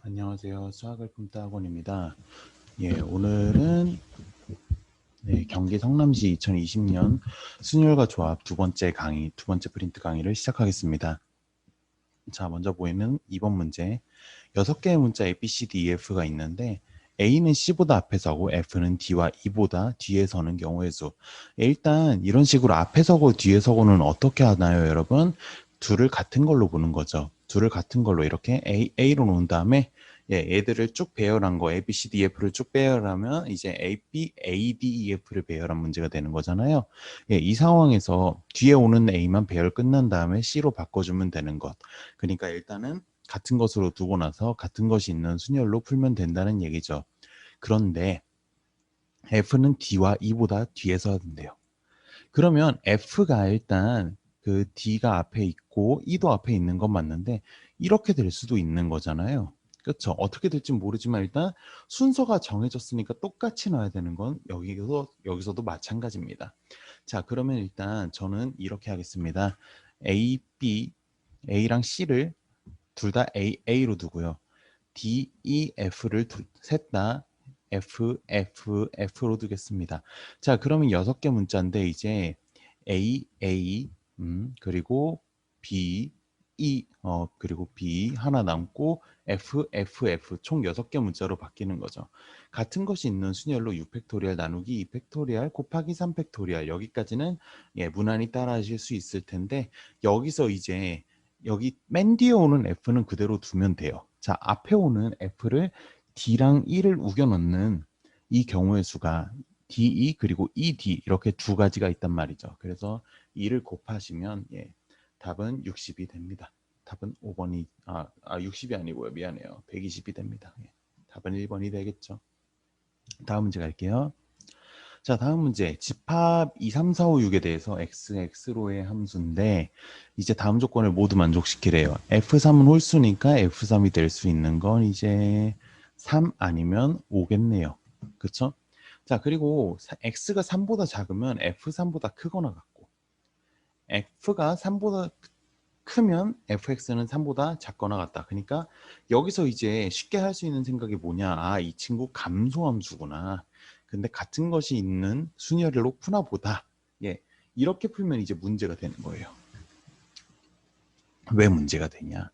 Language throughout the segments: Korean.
안녕하세요. 수학을 품다 학원입니다. 오늘은 경기 성남시 2020년 순열과 조합 두 번째 프린트 강의를 시작하겠습니다. 자, 먼저 보이는 2번 문제. 6개의 문자 A, B, C, D, E, F가 있는데 A는 C보다 앞에 서고 F는 D와 E보다 뒤에 서는 경우의 수. 일단 이런 식으로 앞에 서고 뒤에 서고는 어떻게 하나요, 여러분? 둘을 같은 걸로 보는 거죠. 둘을 같은 걸로 이렇게 A로 놓은 다음에 얘들을 쭉 배열한 거 A, B, C, D, F를 쭉 배열하면 이제 A, B, A, D, E, F를 배열한 문제가 되는 거잖아요. 이 상황에서 뒤에 오는 A만 배열 끝난 다음에 C로 바꿔주면 되는 것. 그러니까 일단은 같은 것으로 두고 나서 같은 것이 있는 순열로 풀면 된다는 얘기죠. 그런데 F는 D와 E보다 뒤에 서야 된대요. 그러면 F가 일단 그 D가 앞에 있고 E도 앞에 있는 건 맞는데 이렇게 될 수도 있는 거잖아요. 그렇죠. 어떻게 될지 모르지만 일단 순서가 정해졌으니까 똑같이 넣어야 되는 건 여기서도 마찬가지입니다. 자, 그러면 일단 저는 이렇게 하겠습니다. A, B, A랑 C를 둘 다 A로 두고요. D, E, F를 셋 다 F로 두겠습니다. 자, 그러면 6개 문자인데 이제 A, 그리고 B, 그리고 B 하나 남고 F 총 6개 문자로 바뀌는 거죠. 같은 것이 있는 순열로 6팩토리얼 나누기 2팩토리얼 곱하기 3팩토리얼 여기까지는 무난히 따라 하실 수 있을 텐데 여기서 이제 여기 맨 뒤에 오는 F는 그대로 두면 돼요. 자, 앞에 오는 F를 D랑 E를 우겨 넣는 이 경우의 수가 DE 그리고 ED 이렇게 두 가지가 있단 말이죠. 그래서 2를 곱하시면 답은 60이 됩니다. 답은 5번이 60이 아니고요. 미안해요. 120이 됩니다. 답은 1번이 되겠죠. 다음 문제 갈게요. 자, 다음 문제. 집합 2, 3, 4, 5, 6에 대해서 x로의 함수인데 이제 다음 조건을 모두 만족시키래요. F3은 홀수니까 F3이 될 수 있는 건 이제 3 아니면 5겠네요. 그쵸? 자, 그리고 x가 3보다 작으면 F3보다 크거나 같고 f가 3보다 크면 fx는 3보다 작거나 같다. 그러니까 여기서 이제 쉽게 할 수 있는 생각이 뭐냐. 이 친구 감소함수구나. 근데 같은 것이 있는 순열로 푸나 보다. 이렇게 풀면 이제 문제가 되는 거예요. 왜 문제가 되냐.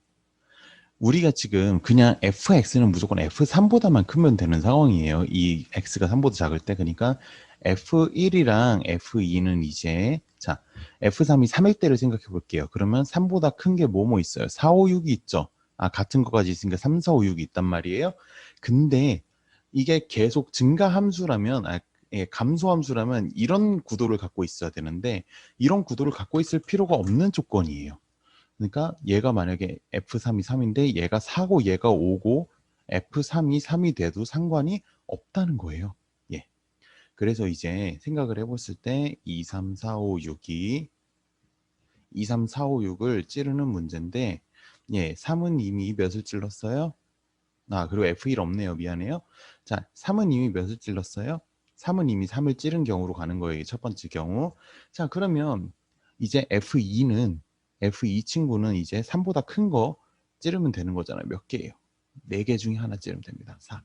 우리가 지금 그냥 fx는 무조건 f3보다만 크면 되는 상황이에요. 이 x가 3보다 작을 때. 그러니까 f1이랑 f2는 이제 자 f3이 3일 때를 생각해 볼게요. 그러면 3보다 큰 게 뭐뭐 있어요? 4, 5, 6이 있죠. 같은 것까지 있으니까 3, 4, 5, 6이 있단 말이에요. 근데 이게 계속 증가 함수라면 감소 함수라면 이런 구도를 갖고 있어야 되는데 이런 구도를 갖고 있을 필요가 없는 조건이에요. 그러니까 얘가 만약에 F3이 3인데 얘가 4고 얘가 5고 F3이 3이 돼도 상관이 없다는 거예요. 그래서 이제 생각을 해봤을 때 2, 3, 4, 5, 6이 2, 3, 4, 5, 6을 찌르는 문제인데 3은 이미 몇을 찔렀어요? 그리고 F1 없네요. 미안해요. 자, 3은 이미 몇을 찔렀어요? 3은 이미 3을 찌른 경우로 가는 거예요. 첫 번째 경우. 자, 그러면 이제 F2 친구는 이제 3보다 큰 거 찌르면 되는 거잖아요. 몇 개예요? 4개 중에 하나 찌르면 됩니다. 4.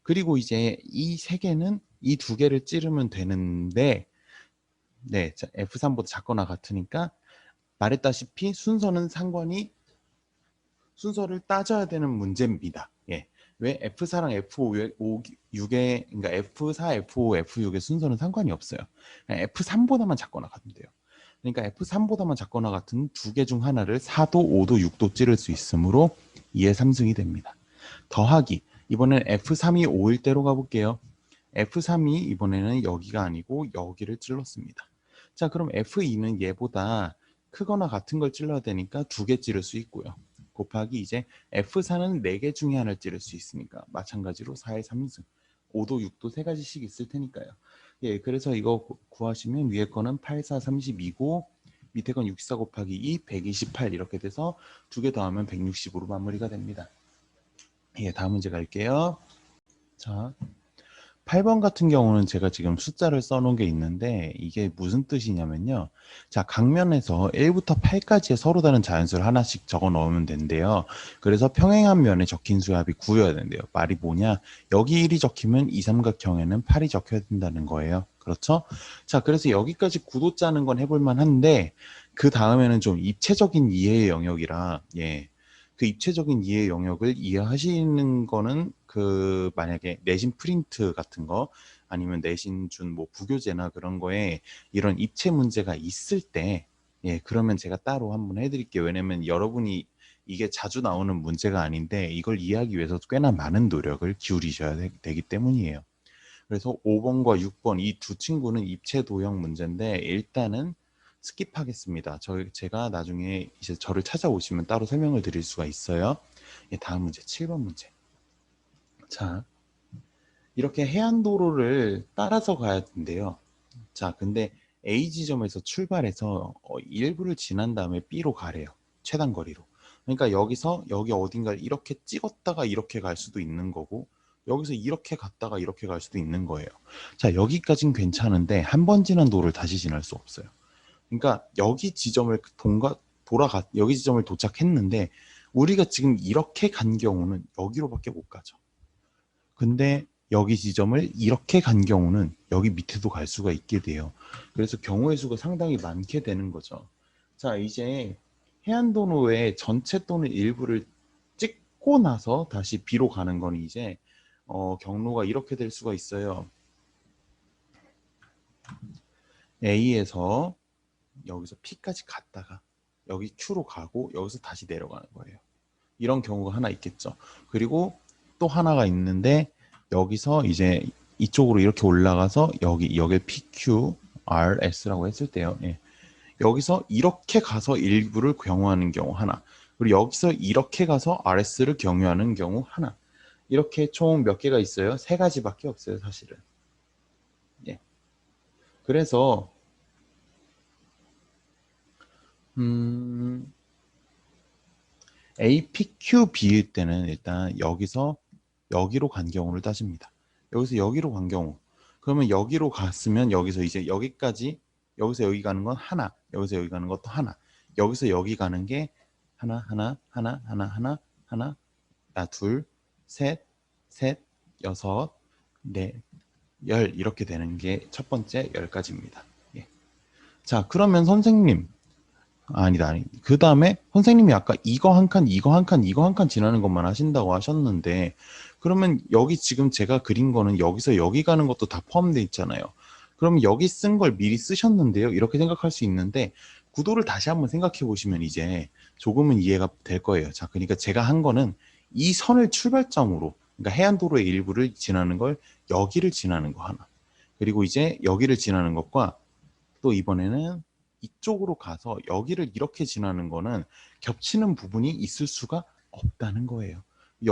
그리고 이제 이 3개는 이 2개를 찌르면 되는데 자, F3보다 작거나 같으니까 말했다시피 순서를 따져야 되는 문제입니다. 왜 F4랑 F6의 그러니까 F4, F5, F6의 순서는 상관이 없어요. F3보다만 작거나 같으면 돼요. 그러니까 F3보다만 작거나 같은 2개 중 하나를 4도, 5도, 6도 찌를 수 있으므로 2의 3승이 됩니다. 더하기 이번엔 F3이 5일 대로 가볼게요. F3이 이번에는 여기가 아니고 여기를 찔렀습니다. 자, 그럼 F2는 얘보다 크거나 같은 걸 찔러야 되니까 2개 찌를 수 있고요. 곱하기 이제 F4는 4개 중에 하나를 찌를 수 있으니까 마찬가지로 4의 3승 5도 6도 3가지씩 있을 테니까요. 그래서 이거 구하시면 위에 거는 8, 4, 32고 밑에 건 64 곱하기 2, 128 이렇게 돼서 2개 더하면 160으로 마무리가 됩니다. 다음 문제 갈게요. 자, 8번 같은 경우는 제가 지금 숫자를 써놓은 게 있는데 이게 무슨 뜻이냐면요. 자, 각면에서 1부터 8까지의 서로 다른 자연수를 하나씩 적어 넣으면 된대요. 그래서 평행한 면에 적힌 수의 합이 9여야 된대요. 말이 뭐냐? 여기 1이 적히면 이 삼각형에는 8이 적혀야 된다는 거예요. 그렇죠? 자, 그래서 여기까지 구도 짜는 건 해볼 만한데 그 다음에는 좀 입체적인 이해의 영역이라 예. 그 입체적인 이해 영역을 이해하시는 거는 그 만약에 내신 프린트 같은 거 아니면 내신 준 뭐 부교재나 그런 거에 이런 입체 문제가 있을 때 예, 그러면 제가 따로 한번 해드릴게요. 왜냐면 여러분이 이게 자주 나오는 문제가 아닌데 이걸 이해하기 위해서 꽤나 많은 노력을 기울이셔야 되기 때문이에요. 그래서 5번과 6번 이 두 친구는 입체 도형 문제인데 일단은 스킵하겠습니다. 제가 나중에 이제 저를 찾아오시면 따로 설명을 드릴 수가 있어요. 예, 다음 문제 7번 문제. 자, 이렇게 해안도로를 따라서 가야 된대요. 자, 근데 A 지점에서 출발해서 일부를 지난 다음에 B로 가래요. 최단 거리로. 그러니까 여기서 여기 어딘가를 이렇게 찍었다가 이렇게 갈 수도 있는 거고 여기서 이렇게 갔다가 이렇게 갈 수도 있는 거예요. 자, 여기까진 괜찮은데 한 번 지난 도를 다시 지날 수 없어요. 그러니까 여기 지점을 여기 지점을 도착했는데 우리가 지금 이렇게 간 경우는 여기로밖에 못 가죠. 근데 여기 지점을 이렇게 간 경우는 여기 밑에도 갈 수가 있게 돼요. 그래서 경우의 수가 상당히 많게 되는 거죠. 자, 이제 해안도로의 전체 또는 일부를 찍고 나서 다시 B로 가는 건 이제 경로가 이렇게 될 수가 있어요. A에서 여기서 P까지 갔다가 여기 Q로 가고 여기서 다시 내려가는 거예요. 이런 경우가 하나 있겠죠. 그리고 또 하나가 있는데 여기서 이제 이쪽으로 이렇게 올라가서 여기 PQ, RS라고 했을 때요. 예. 여기서 이렇게 가서 일부를 경유하는 경우 하나. 그리고 여기서 이렇게 가서 RS를 경유하는 경우 하나. 이렇게 총 몇 개가 있어요? 세 가지밖에 없어요, 사실은. 예. 그래서 APQB일 때는 일단 여기서 여기로 간 경우를 따집니다. 여기서 여기로 간 경우. 그러면 여기로 갔으면 여기서 이제 여기까지 여기서 여기 가는 건 하나, 여기서 여기 가는 것도 하나, 여기서 여기 가는 게 하나, 하나, 하나, 하나, 하나, 하나, 둘, 셋, 셋, 여섯, 넷, 열 이렇게 되는 게 첫 번째 10가지입니다. 예. 자, 그러면 선생님 아니다. 그 다음에 선생님이 아까 이거 한 칸, 이거 한 칸, 이거 한 칸 지나는 것만 하신다고 하셨는데 그러면 여기 지금 제가 그린 거는 여기서 여기 가는 것도 다 포함되어 있잖아요. 그럼 여기 쓴 걸 미리 쓰셨는데요. 이렇게 생각할 수 있는데 구도를 다시 한번 생각해 보시면 이제 조금은 이해가 될 거예요. 자, 그러니까 제가 한 거는 이 선을 출발점으로 그러니까 해안도로의 일부를 지나는 걸 여기를 지나는 거 하나. 그리고 이제 여기를 지나는 것과 또 이번에는 이쪽으로 가서 여기를 이렇게 지나는 거는 겹치는 부분이 있을 수가 없다는 거예요.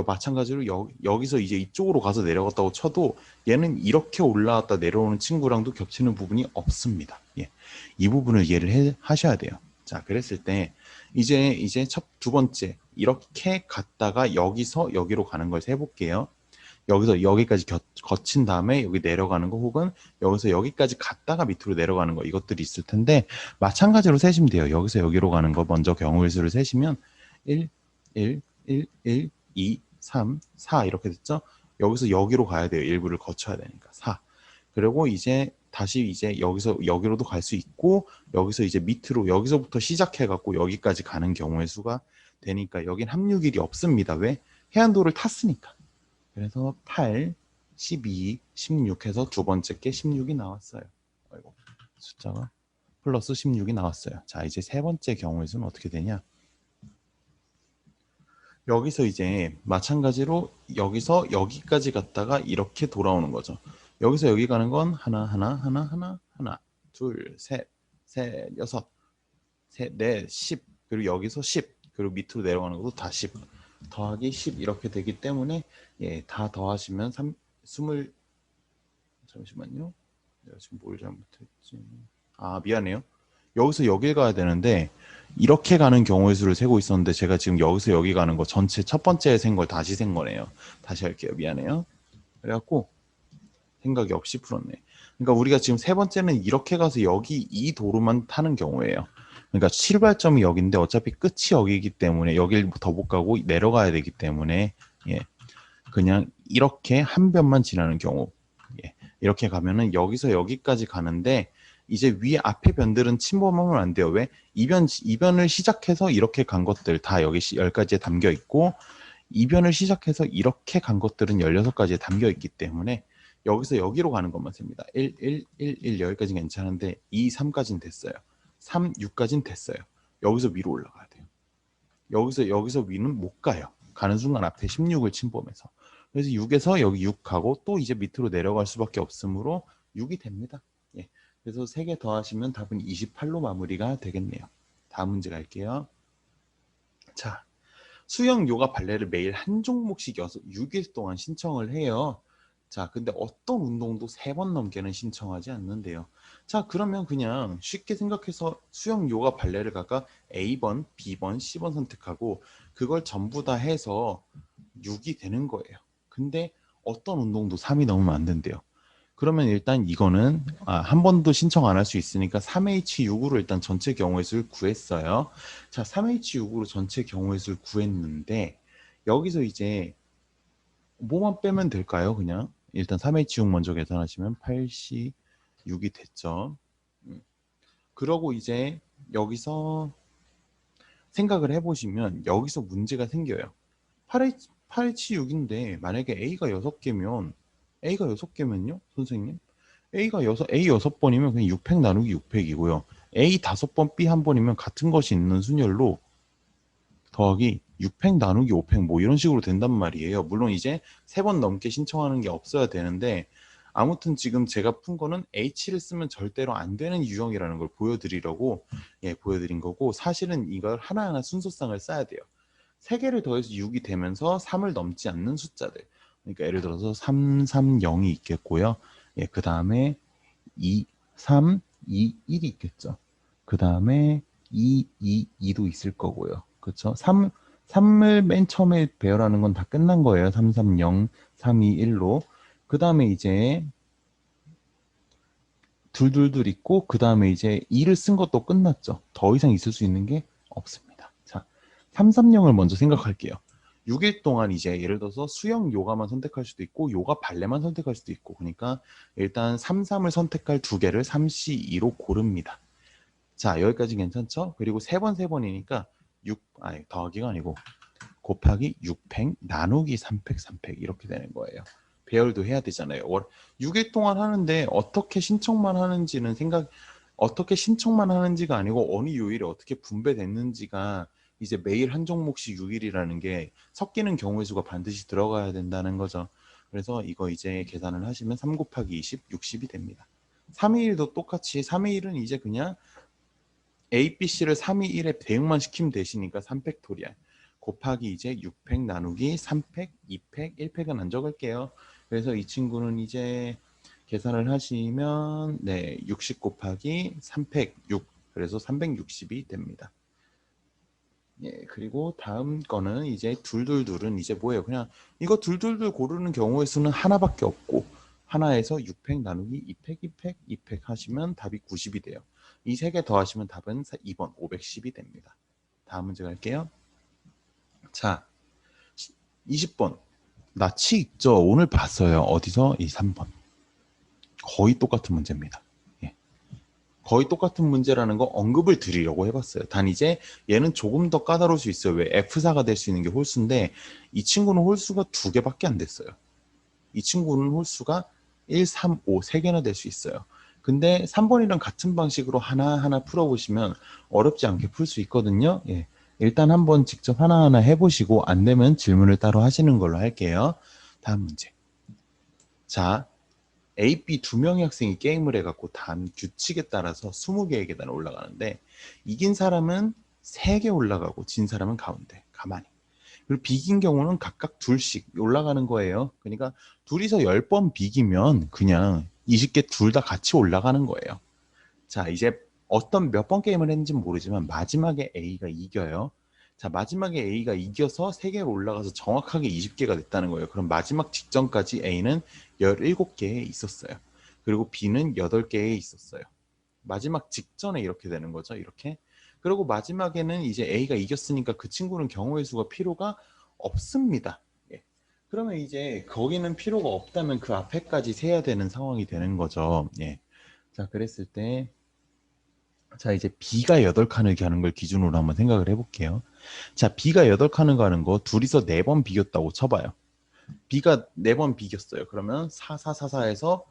마찬가지로 여기서 이제 이쪽으로 가서 내려갔다고 쳐도 얘는 이렇게 올라왔다 내려오는 친구랑도 겹치는 부분이 없습니다. 예. 이 부분을 이해를 하셔야 돼요. 자, 그랬을 때 이제 두 번째 이렇게 갔다가 여기서 여기로 가는 걸 세볼게요. 여기서 여기까지 거친 다음에 여기 내려가는 거 혹은 여기서 여기까지 갔다가 밑으로 내려가는 거 이것들이 있을 텐데 마찬가지로 세시면 돼요. 여기서 여기로 가는 거 먼저 경우의 수를 세시면 1, 1, 1, 1, 2, 3, 4 이렇게 됐죠? 여기서 여기로 가야 돼요. 일부를 거쳐야 되니까 4. 그리고 이제 다시 이제 여기서 여기로도 갈 수 있고 여기서 이제 밑으로 여기서부터 시작해 갖고 여기까지 가는 경우의 수가 되니까 여긴 합류길이 없습니다. 왜? 해안도를 탔으니까. 그래서 8, 12, 16 해서 두 번째 게 16이 나왔어요. 아이고, 숫자가 플러스 16이 나왔어요. 자, 이제 세 번째 경우의 수는 어떻게 되냐? 여기서 이제 마찬가지로 여기서 여기까지 갔다가 이렇게 돌아오는 거죠. 여기서 여기 가는 건 하나, 하나, 하나, 하나, 하나, 둘, 셋, 셋, 여섯, 셋, 넷, 10. 그리고 여기서 10. 그리고 밑으로 내려가는 것도 다 10. 더하기 10 이렇게 되기 때문에 예, 다 더하시면 20 잠시만요. 내가 지금 뭘 잘못했지? 아, 미안해요. 여기서 여길 가야 되는데 이렇게 가는 경우의 수를 세고 있었는데 제가 지금 여기서 여기 가는 거 전체 첫 번째 센 걸 다시 센 거네요. 다시 할게요. 미안해요. 그래갖고 생각이 없이 풀었네. 그러니까 우리가 지금 세 번째는 이렇게 가서 여기 이 도로만 타는 경우예요. 그러니까 출발점이 여기인데 어차피 끝이 여기이기 때문에 여길 더 못 가고 내려가야 되기 때문에 예, 그냥 이렇게 한 변만 지나는 경우 예, 이렇게 가면은 여기서 여기까지 가는데 이제 위에 앞에 변들은 침범하면 안 돼요. 왜? 이변을 시작해서 이렇게 간 것들 다 여기 10가지에 담겨 있고 이변을 시작해서 이렇게 간 것들은 16가지에 담겨 있기 때문에 여기서 여기로 가는 것만 셉니다. 1, 1, 1, 1 여기까지 괜찮은데 2, 3까지는 됐어요. 3, 6까지는 됐어요. 여기서 위로 올라가야 돼요. 여기서 위는 못 가요. 가는 순간 앞에 16을 침범해서. 그래서 6에서 여기 6 가고 또 이제 밑으로 내려갈 수밖에 없으므로 6이 됩니다. 예. 그래서 3개 더하시면 답은 28로 마무리가 되겠네요. 다음 문제 갈게요. 자, 수영, 요가, 발레를 매일 한 종목씩 6일 동안 신청을 해요. 자, 근데 어떤 운동도 3번 넘게는 신청하지 않는데요. 자, 그러면 그냥 쉽게 생각해서 수영, 요가, 발레를 각각 A번, B번, C번 선택하고 그걸 전부 다 해서 6이 되는 거예요. 근데 어떤 운동도 3이 넘으면 안 된대요. 그러면 일단 이거는 한 번도 신청 안 할 수 있으니까 3H6으로 일단 전체 경우의 수를 구했어요. 자, 3H6으로 전체 경우의 수를 구했는데 여기서 이제 뭐만 빼면 될까요? 그냥 일단 3H6 먼저 계산하시면 8C6이 됐죠. 그러고 이제 여기서 생각을 해보시면 여기서 문제가 생겨요. 8H6인데 만약에 A가 6개면요? 선생님? A 6번이면 그냥 6팩 나누기 6팩이고요. A 5번, B 1번이면 같은 것이 있는 순열로 더하기 6팩 나누기 5팩 뭐 이런 식으로 된단 말이에요. 물론 이제 3번 넘게 신청하는 게 없어야 되는데 아무튼 지금 제가 푼 거는 H를 쓰면 절대로 안 되는 유형이라는 걸 보여드리려고 보여드린 거고 사실은 이걸 하나하나 순서상을 써야 돼요. 3개를 더해서 6이 되면서 3을 넘지 않는 숫자들. 그러니까 예를 들어서 3, 3, 0이 있겠고요. 그 다음에 2, 3, 2, 1이 있겠죠. 그 다음에 2, 2, 2도 있을 거고요. 그렇죠? 3을 맨 처음에 배열하는 건 다 끝난 거예요. 3, 3, 0, 3, 2, 1로. 그 다음에 이제 둘둘둘 있고 그 다음에 이제 2를 쓴 것도 끝났죠. 더 이상 있을 수 있는 게 없습니다. 자, 3, 3, 0을 먼저 생각할게요. 6일 동안 이제 예를 들어서 수영 요가만 선택할 수도 있고 요가 발레만 선택할 수도 있고 그러니까 일단 3, 3을 선택할 2개를 3C2로 고릅니다. 자, 여기까지 괜찮죠? 그리고 3번이니까 6, 아니 더하기가 아니고 곱하기 6팩 나누기 3팩 3팩 이렇게 되는 거예요. 배열도 해야 되잖아요. 6일 동안 하는데 어떻게 신청만 하는지가 아니고 어느 요일에 어떻게 분배됐는지가 이제 매일 한 종목씩 6일이라는 게 섞이는 경우의 수가 반드시 들어가야 된다는 거죠. 그래서 이거 이제 계산을 하시면 3 곱하기 20, 60이 됩니다. 321도 똑같이 321은 이제 그냥 A, B, C를 321에 대응만 시키면 되시니까 3팩토리알 곱하기 이제 6팩 나누기 3팩, 2팩, 1팩은 안 적을게요. 그래서 이 친구는 이제 계산을 하시면 60 곱하기 3팩 6 그래서 360이 됩니다. 그리고 다음 거는 이제 둘둘둘은 이제 뭐예요? 그냥 이거 둘둘둘 고르는 경우의 수는 하나밖에 없고 하나에서 6팩 나누기 2팩, 2팩, 2팩 하시면 답이 90이 돼요. 이 세 개 더하시면 답은 2번 510이 됩니다. 다음 문제 갈게요. 자, 20번. 나치 있죠? 오늘 봤어요. 어디서? 이 3번. 거의 똑같은 문제입니다. 거의 똑같은 문제라는 거 언급을 드리려고 해봤어요. 단 이제 얘는 조금 더 까다로울 수 있어요. 왜? F사가 될 수 있는 게 홀수인데 이 친구는 홀수가 2개밖에 안 됐어요. 이 친구는 홀수가 1, 3, 5, 3개나 될 수 있어요. 근데 3번이랑 같은 방식으로 하나하나 풀어보시면 어렵지 않게 풀 수 있거든요. 일단 한번 직접 하나하나 해보시고 안 되면 질문을 따로 하시는 걸로 할게요. 다음 문제. 자, A, B 2명의 학생이 게임을 해갖고 단 규칙에 따라서 20개의 계단을 올라가는데 이긴 사람은 3개 올라가고 진 사람은 가만히. 그리고 비긴 경우는 각각 둘씩 올라가는 거예요. 그러니까 둘이서 10번 비기면 그냥 20개 둘 다 같이 올라가는 거예요. 자, 이제 몇 번 게임을 했는지 모르지만 마지막에 A가 이겨요. 자, 마지막에 A가 이겨서 3개로 올라가서 정확하게 20개가 됐다는 거예요. 그럼 마지막 직전까지 A는 17개에 있었어요. 그리고 B는 8개에 있었어요. 마지막 직전에 이렇게 되는 거죠. 이렇게. 그리고 마지막에는 이제 A가 이겼으니까 그 친구는 경우의 수가 필요가 없습니다. 예. 그러면 이제 거기는 필요가 없다면 그 앞에까지 세야 되는 상황이 되는 거죠. 예. 자, 그랬을 때, 자, 이제 B가 8칸을 가는 걸 기준으로 한번 생각을 해볼게요. 자, B가 8칸을 가는 거 둘이서 4번 비겼다고 쳐봐요. B가 4번 비겼어요. 그러면 4, 4, 4, 4에서,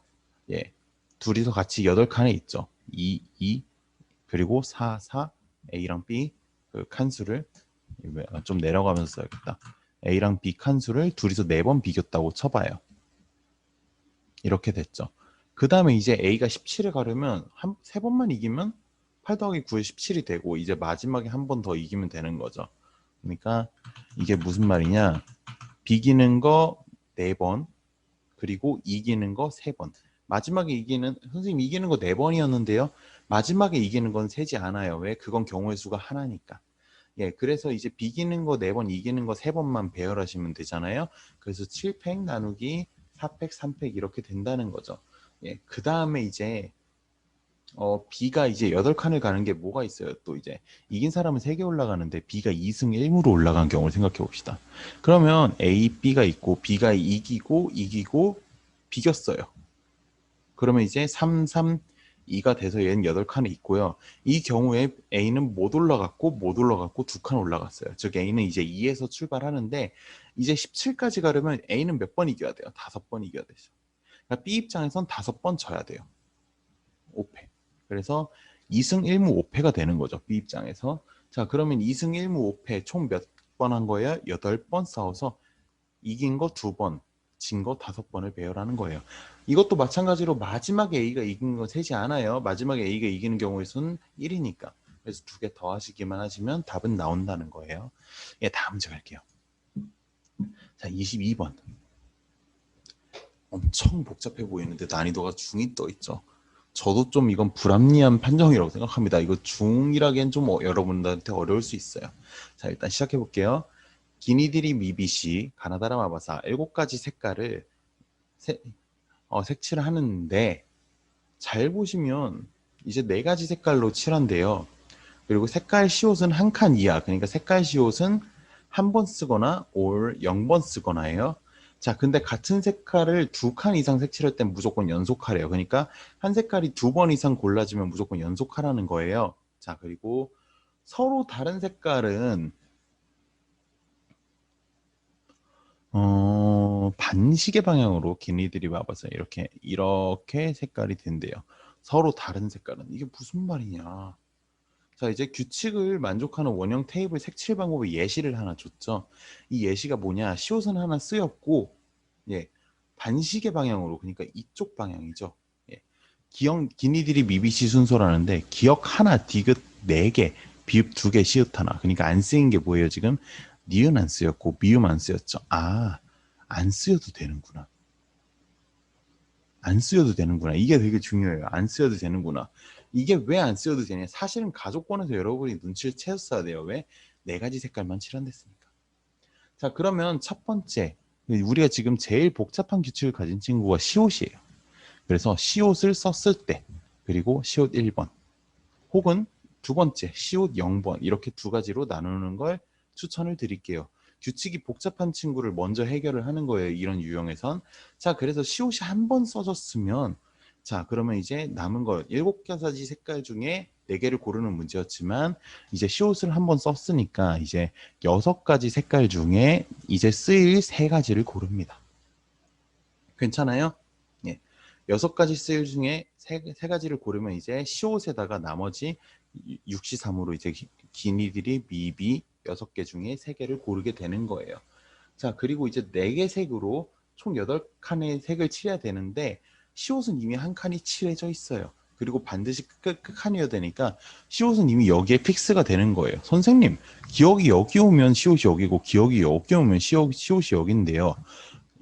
예, 둘이서 같이 8칸에 있죠. 2, 2, 그리고 4, 4, A랑 B 그 칸수를 좀 내려가면서 써야겠다. A랑 B 칸수를 둘이서 4번 비겼다고 쳐봐요. 이렇게 됐죠. 그 다음에 이제 A가 17을 가려면 3번만 이기면 8 더하기 9에 17이 되고 이제 마지막에 한 번 더 이기면 되는 거죠. 그러니까 이게 무슨 말이냐. 비기는 거 4번 그리고 이기는 거 3번. 마지막에 이기는 선생님 이기는 거 4번이었는데요. 마지막에 이기는 건 세지 않아요. 왜? 그건 경우의 수가 하나니까. 예, 그래서 이제 비기는 거 4번, 이기는 거 3번만 배열하시면 되잖아요. 그래서 7팩 나누기 4팩, 3팩 이렇게 된다는 거죠. 예, 그 다음에 이제 B가 이제 8칸을 가는 게 뭐가 있어요? 또 이제 이긴 사람은 3개 올라가는데 B가 2승 1무로 올라간 경우를 생각해 봅시다. 그러면 A, B가 있고 B가 이기고 비겼어요. 그러면 이제 3, 3, 2가 돼서 얘는 8칸에 있고요. 이 경우에 A는 못 올라갔고 2칸 올라갔어요. 즉 A는 이제 2에서 출발하는데 이제 17까지 가려면 A는 몇 번 이겨야 돼요? 5번 이겨야 되죠. 그러니까 B 입장에선 5번 져야 돼요. 5패. 그래서 2승 1무 5패가 되는 거죠. B 입장에서. 자, 그러면 2승 1무 5패 총 몇 번 한 거예요? 8번 싸워서 이긴 거 2번, 진 거 5번을 배열하는 거예요. 이것도 마찬가지로 마지막에 A가 이긴 건 세지 않아요. 마지막에 A가 이기는 경우의 수는 1이니까. 그래서 2개 더 하시기만 하시면 답은 나온다는 거예요. 예, 다음 문제 갈게요. 자, 22번. 엄청 복잡해 보이는데 난이도가 중이 떠 있죠. 저도 좀 이건 불합리한 판정이라고 생각합니다. 이거 중이라기엔 좀 여러분들한테 어려울 수 있어요. 자, 일단 시작해 볼게요. 기니디리 미비시 가나다라 마바사 7가지 색깔을 색칠을 하는데 잘 보시면 이제 4가지 색깔로 칠한대요. 그리고 색깔 시옷은 1칸 이하, 그러니까 색깔 시옷은 1번 쓰거나 올 0번 쓰거나예요. 자, 근데 같은 색깔을 2칸 이상 색칠할 땐 무조건 연속하래요. 그러니까 한 색깔이 2번 이상 골라지면 무조건 연속하라는 거예요. 자, 그리고 서로 다른 색깔은 반시계 방향으로 기니들이 와봐서 이렇게 색깔이 된대요. 서로 다른 색깔은 이게 무슨 말이냐. 자, 이제 규칙을 만족하는 원형 테이블 색칠 방법의 예시를 하나 줬죠. 이 예시가 뭐냐? 시옷은 하나 쓰였고, 예, 반시계 방향으로, 그러니까 이쪽 방향이죠. 예, 기니들이 미비시 순서라는데 기억 하나, 디귿 4개, 비읍 2개, 시읒 하나. 그러니까 안 쓰인 게 뭐예요? 지금 니은 안 쓰였고 미음 안 쓰였죠. 아, 안 쓰여도 되는구나. 안 쓰여도 되는구나. 이게 되게 중요해요. 안 쓰여도 되는구나. 이게 왜 안 쓰여도 되냐? 사실은 가족권에서 여러분이 눈치를 채웠어야 돼요. 왜? 4가지 색깔만 칠한댔으니까. 자, 그러면 첫 번째, 우리가 지금 제일 복잡한 규칙을 가진 친구가 시옷이에요. 그래서 시옷을 썼을 때, 그리고 시옷 1번, 혹은 두 번째, 시옷 0번, 이렇게 2가지로 나누는 걸 추천을 드릴게요. 규칙이 복잡한 친구를 먼저 해결을 하는 거예요. 이런 유형에선. 자, 그래서 시옷이 한 번 써졌으면, 자, 그러면 이제 남은 거 7가지 색깔 중에 4개를 고르는 문제였지만, 이제 시옷을 한 번 썼으니까 이제 6가지 색깔 중에 이제 쓰일 3가지를 고릅니다. 괜찮아요? 예. 6가지 쓰일 중에 3가지를 고르면 이제 시옷에다가 나머지 6시3으로 이제 기니들이 미비 6개 중에 3개를 고르게 되는 거예요. 자, 그리고 이제 4개 색으로 총 8칸의 색을 칠해야 되는데 시옷은 이미 한 칸이 칠해져 있어요. 그리고 반드시 끝칸이어야 되니까 시옷은 이미 여기에 픽스가 되는 거예요. 선생님, 기억이 여기 오면 시옷이 여기고 기억이 여기 오면 시옷이 여기인데요.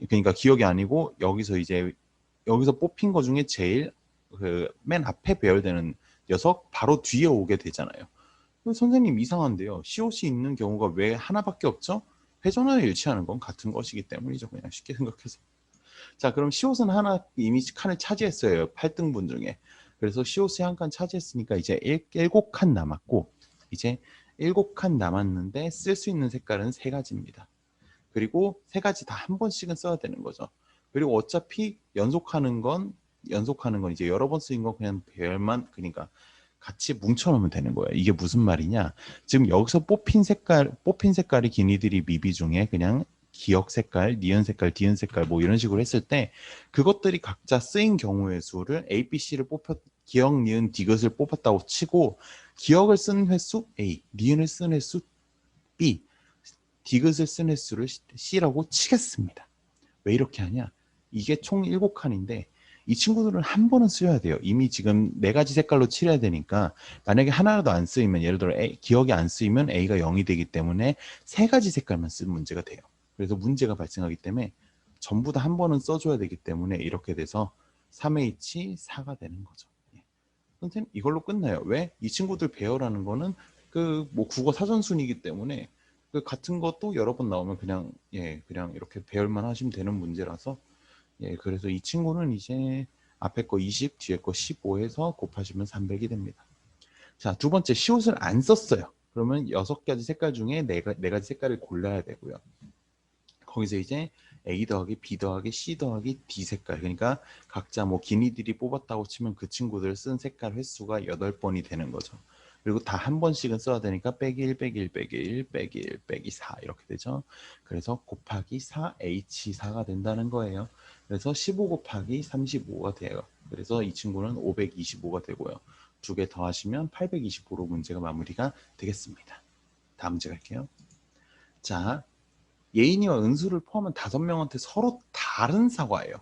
그러니까 기억이 아니고 여기서 뽑힌 거 중에 제일 그 맨 앞에 배열되는 녀석 바로 뒤에 오게 되잖아요. 선생님 이상한데요. COC 있는 경우가 왜 하나밖에 없죠? 회전을 일치하는 건 같은 것이기 때문이죠. 그냥 쉽게 생각해서. 자, 그럼 시옷은 하나 이미 칸을 차지했어요. 8등분 중에. 그래서 시옷이 한 칸 차지했으니까 이제 7칸 남았고, 이제 7칸 남았는데 쓸 수 있는 색깔은 3가지입니다. 그리고 3가지 다 한 번씩은 써야 되는 거죠. 그리고 어차피 연속하는 건 이제 여러 번 쓰인 건 그냥 배열만, 그러니까 같이 뭉쳐놓으면 되는 거예요. 이게 무슨 말이냐? 지금 여기서 뽑힌 색깔이 기니들이 미비 중에 그냥 기역 색깔, 니은 색깔, 디은 색깔 뭐 이런 식으로 했을 때 그것들이 각자 쓰인 경우의 수를 A, B, C를 기역, 니은, 디귿을 뽑았다고 치고 기역을 쓴 횟수 A, 니은을 쓴 횟수 B, 디귿을 쓴 횟수를 C라고 치겠습니다. 왜 이렇게 하냐? 이게 총 7칸인데 이 친구들은 한 번은 쓰여야 돼요. 이미 지금 4가지 색깔로 칠해야 되니까 만약에 하나라도 안 쓰이면 예를 들어 기억이 안 쓰이면 A가 0이 되기 때문에 3가지 색깔만 쓴 문제가 돼요. 그래서 문제가 발생하기 때문에 전부 다 한 번은 써줘야 되기 때문에 이렇게 돼서 3H 4가 되는 거죠. 예. 선생님 이걸로 끝나요. 왜? 이 친구들 배열하는 거는 그 뭐 국어 사전순이기 때문에 그 같은 것도 여러 번 나오면 그냥 그냥 이렇게 배열만 하시면 되는 문제라서 그래서 이 친구는 이제 앞에 거 20, 뒤에 거 15해서 곱하시면 300이 됩니다. 자, 두 번째 시옷을 안 썼어요. 그러면 6가지 색깔 중에 4가지 색깔을 골라야 되고요. 거기서 이제 A 더하기 B 더하기 C 더하기 D 색깔, 그러니까 각자 뭐 기니들이 뽑았다고 치면 그 친구들 쓴 색깔 횟수가 8번이 되는 거죠. 그리고 다 한 번씩은 써야 되니까 빼기 1, 빼기 1, 빼기 1, 빼기 1, 빼기 4 이렇게 되죠. 그래서 곱하기 4H4가 된다는 거예요. 그래서 15 곱하기 35가 돼요. 그래서 이 친구는 525가 되고요. 두 개 더하시면 825로 문제가 마무리가 되겠습니다. 다음 문제 갈게요. 자, 예인이와 은수를 포함한 5명한테 서로 다른 사과예요.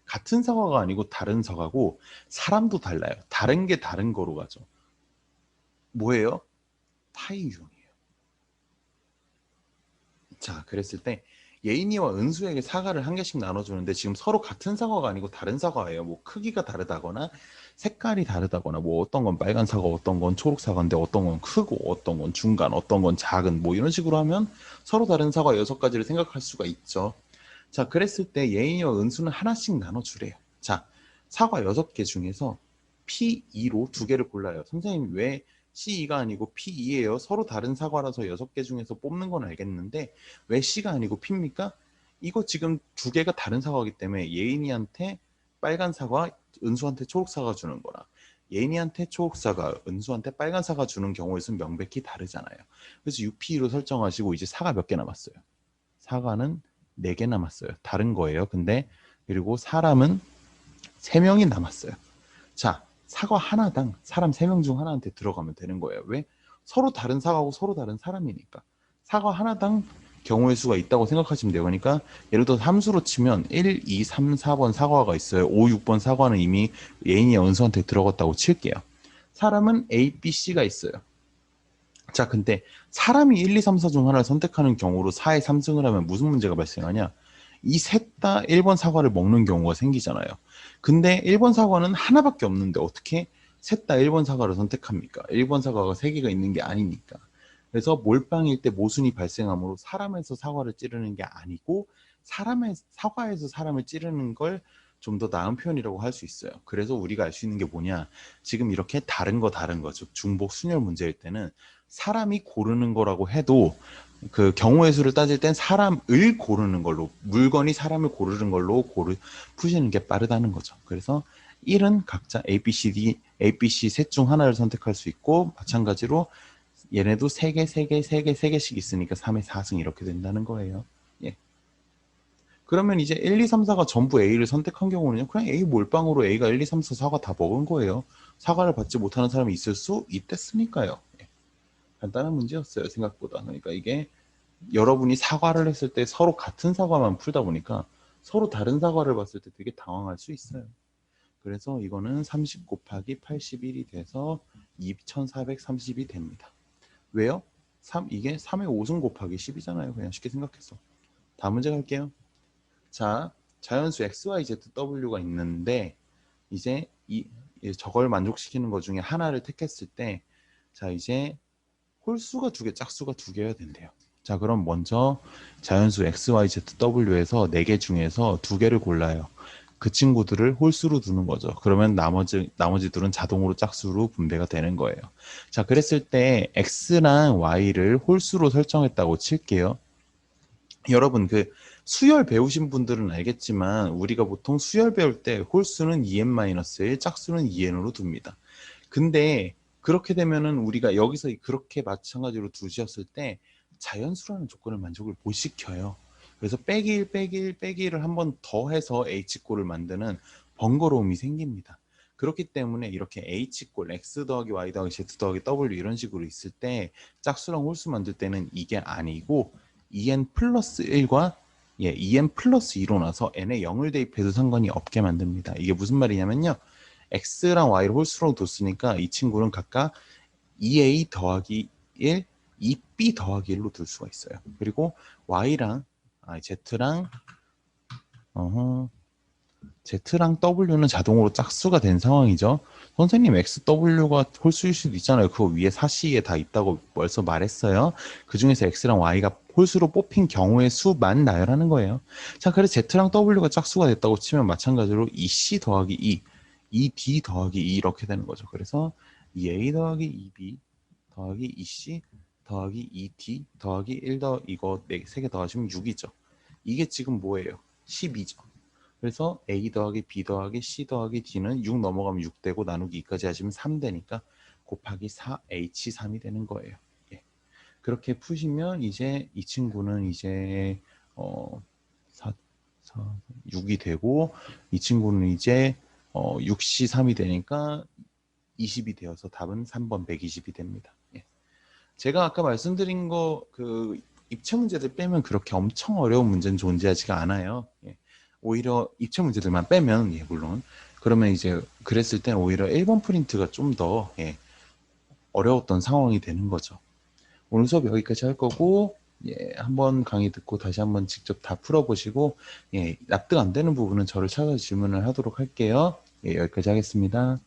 같은 사과가 아니고 다른 사과고 사람도 달라요. 다른 게 다른 거로 가죠. 뭐예요? 타이균이에요. 자, 그랬을 때 예인이와 은수에게 사과를 한 개씩 나눠주는데 지금 서로 같은 사과가 아니고 다른 사과예요. 뭐 크기가 다르다거나 색깔이 다르다거나 뭐 어떤 건 빨간 사과, 어떤 건 초록 사과인데 어떤 건 크고 어떤 건 중간, 어떤 건 작은 뭐 이런 식으로 하면 서로 다른 사과 6가지를 생각할 수가 있죠. 자, 그랬을 때 예인이와 은수는 하나씩 나눠주래요. 자, 사과 6개 중에서 P2로 2개를 골라요. 선생님 왜 C2가 아니고 P2예요? 서로 다른 사과라서 6개 중에서 뽑는 건 알겠는데 왜 C가 아니고 P입니까? 이거 지금 2개가 다른 사과이기 때문에 예인이한테 빨간 사과, 은수한테 초록 사과 주는 거라. 예인이한테 초록 사과, 은수한테 빨간 사과 주는 경우의 수는 명백히 다르잖아요. 그래서 6P2로 설정하시고 이제 사과 몇 개 남았어요? 사과는 4개 남았어요. 다른 거예요. 근데 그리고 사람은 3명이 남았어요. 자, 사과 하나당 사람 3명 중 하나한테 들어가면 되는 거예요. 왜? 서로 다른 사과고 서로 다른 사람이니까. 사과 하나당 경우의 수가 있다고 생각하시면 돼요. 그러니까 예를 들어서 함수로 치면 1, 2, 3, 4번 사과가 있어요. 5, 6번 사과는 이미 예인이 은수한테 들어갔다고 칠게요. 사람은 A, B, C가 있어요. 자, 근데 사람이 1, 2, 3, 4 중 하나를 선택하는 경우로 4에 3승을 하면 무슨 문제가 발생하냐? 이 셋 다 1번 사과를 먹는 경우가 생기잖아요. 근데 1번 사과는 하나밖에 없는데 어떻게 셋 다 1번 사과를 선택합니까? 1번 사과가 3개가 있는 게 아니니까. 그래서 몰빵일 때 모순이 발생하므로 사람에서 사과를 찌르는 게 아니고 사과에서 사람을 찌르는 걸 좀 더 나은 표현이라고 할 수 있어요. 그래서 우리가 알 수 있는 게 뭐냐? 지금 이렇게 다른 거, 즉 중복 순열 문제일 때는 사람이 고르는 거라고 해도 그 경우의 수를 따질 땐 사람을 고르는 걸로, 물건이 사람을 고르는 걸로 푸시는 게 빠르다는 거죠. 그래서 1은 각자 A, B, C, D, A, B, C 셋 중 하나를 선택할 수 있고 마찬가지로 얘네도 3개, 3개, 3개, 3개씩 있으니까 3의 4승 이렇게 된다는 거예요. 예. 그러면 이제 1, 2, 3, 4가 전부 A를 선택한 경우는 그냥 A 몰빵으로 A가 1, 2, 3, 4 사과 다 먹은 거예요. 사과를 받지 못하는 사람이 있을 수 있댔으니까요. 예. 간단한 문제였어요, 생각보다. 그러니까 이게 여러분이 사과를 했을 때 서로 같은 사과만 풀다 보니까 서로 다른 사과를 봤을 때 되게 당황할 수 있어요. 그래서 이거는 30 곱하기 81이 돼서 2430이 됩니다. 왜요? 이게 3의 5승 곱하기 10이잖아요. 그냥 쉽게 생각해서. 다음 문제 갈게요. 자, 자연수 x, y, z, w가 있는데 이제 저걸 만족시키는 것 중에 하나를 택했을 때 자, 이제 홀수가 두 개, 짝수가 두 개여야 된대요. 자, 그럼 먼저 자연수 x, y, z, w에서 네 개 중에서 두 개를 골라요. 그 친구들을 홀수로 두는 거죠. 그러면 나머지들은 자동으로 짝수로 분배가 되는 거예요. 자, 그랬을 때 x랑 y를 홀수로 설정했다고 칠게요. 여러분, 그 수열 배우신 분들은 알겠지만 우리가 보통 수열 배울 때 홀수는 2n-1, 짝수는 2n으로 둡니다. 근데 그렇게 되면은 우리가 여기서 그렇게 마찬가지로 두셨을 때 자연수라는 조건을 만족을 못 시켜요. 그래서 빼기 1, 빼기 1, 빼기 1을 한 번 더 해서 H꼴을 만드는 번거로움이 생깁니다. 그렇기 때문에 이렇게 H꼴, X 더하기 Y 더하기 Z 더하기 W 이런 식으로 있을 때 짝수랑 홀수 만들 때는 이게 아니고 2n 플러스 1과 2n 플러스 2로 나서 n에 0을 대입해도 상관이 없게 만듭니다. 이게 무슨 말이냐면요. x랑 y를 홀수로 뒀으니까 이 친구는 각각 2a 더하기 1, 2b 더하기 1로 둘 수가 있어요. 그리고 y랑 z랑 Z랑 W는 자동으로 짝수가 된 상황이죠. 선생님 XW가 홀수일 수도 있잖아요. 그거 위에 사시에 다 있다고 벌써 말했어요. 그 중에서 X랑 Y가 홀수로 뽑힌 경우의 수만 나열하는 거예요. 자, 그래서 Z랑 W가 짝수가 됐다고 치면 마찬가지로 2C 더하기 2, 2D 더하기 2 이렇게 되는 거죠. 그래서 2A 더하기 2B 더하기 2C 더하기 2D 더하기 1 더 이거 3개 더하시면 6이죠. 이게 지금 뭐예요? 12죠. 그래서 A 더하기 B 더하기 C 더하기 D는 6 넘어가면 6 되고 나누기 2까지 하시면 3 되니까 곱하기 4H3이 되는 거예요. 예. 그렇게 푸시면 이제 이 친구는 이제 6이 되고 이 친구는 이제 6C3이 되니까 20이 되어서 답은 3번 120이 됩니다. 예. 제가 아까 말씀드린 거 그 입체 문제들 빼면 그렇게 엄청 어려운 문제는 존재하지가 않아요. 예. 오히려 입체 문제들만 빼면 물론 그러면 이제 그랬을 땐 오히려 1번 프린트가 좀 더 어려웠던 상황이 되는 거죠. 오늘 수업 여기까지 할 거고 한번 강의 듣고 다시 한번 직접 다 풀어보시고 납득 안 되는 부분은 저를 찾아서 질문을 하도록 할게요. 여기까지 하겠습니다.